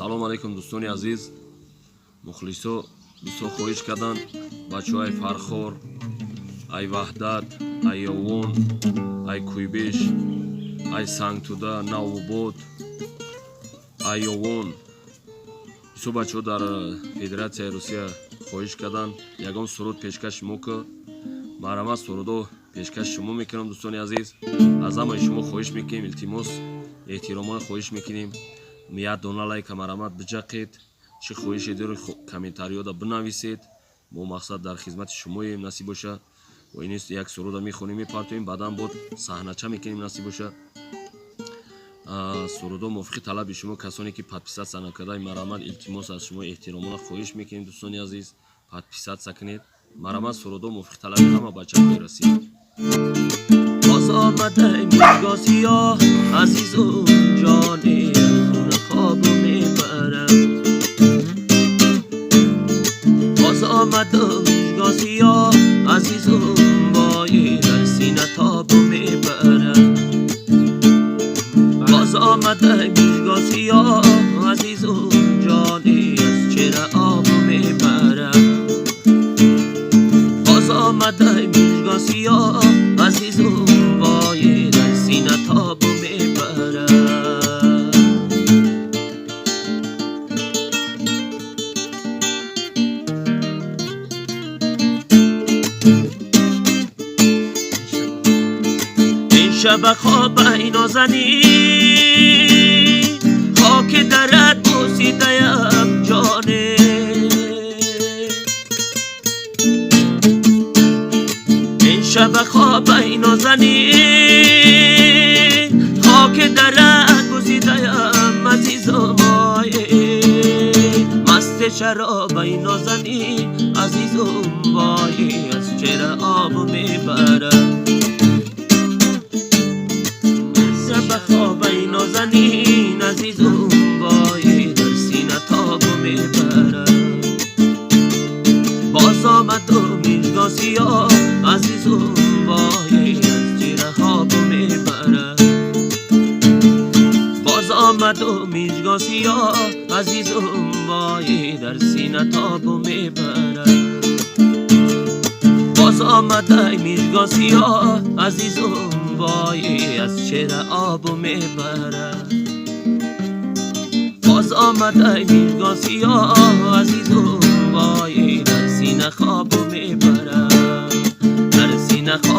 салом алайкум дӯстони азиз, мухлисо бисёр хоҳиш карданд бачаҳои Фархор, ай Ваҳдат, ай Ёвон, ай Кӯйбеш, ай Сангтуда, Навобод, ай Ёвон. бисёр бачаҳо дар Федератсияи Русия хоҳиш карданд ягон суруд пешкаш шумо ки маърама сурудо пешкаш шумо мекунам. дӯстони азиз, аз ҳамаи шумо хоҳиш мекунем, илтимос эҳтиромона хоҳиш мекунем як дона лайка марамат биҷақед, чӣ хоҳише доред комментариёда бинависед. мо мақсад дар хизмати шумоем насиб боша. ва ин як суруда мехонем мепартоем, баъдан бод саҳнача мекунем насиб боша. сурудо мувофиқи талаби шумо касоне ки подписатсия накардаи марамат илтимос аз шумо эҳтиромона хоҳиш мекунем. дӯстони азиз, подписатсия кунед. марамат сурудо мувофиқи талаби ҳама бачаҳо расид. باز آمده میگا سیاه عزیز و جانی خون خوابو میبرم. باز آمده میگا سیاه عزیز و بایی در سینه تابو میبرم. باز آمده میگا سیاه عزیز و جانی از چهره آبو میبرم. باز آمده میگا سیاه عزیز و بایی در سینه تابو میبرم. این شب خواب ای نازنین خاک درت بوسیده ام جانه. شب خواب ای نازنین خاک درت گزیده‌ام عزیزم مایه. مست شراب ای نازنین عزیزم وای از چهره آبو میبرم. شب خواب ای نازنین عزیزم وای در سینه تابو میبرم. باز آمد و میرگا سیاه عزیزم وای از چهره خوابو میبرم. باز آمد و میرگا سیاه عزیزم وای در سینه تابو میبرم. باز آمد ای میرگا سیاه عزیزم وای از چهره آبو میبرم. باز آمد ای میرگا سیاه عزیزم وای در سینه خوابو میبرم. در سینه خواب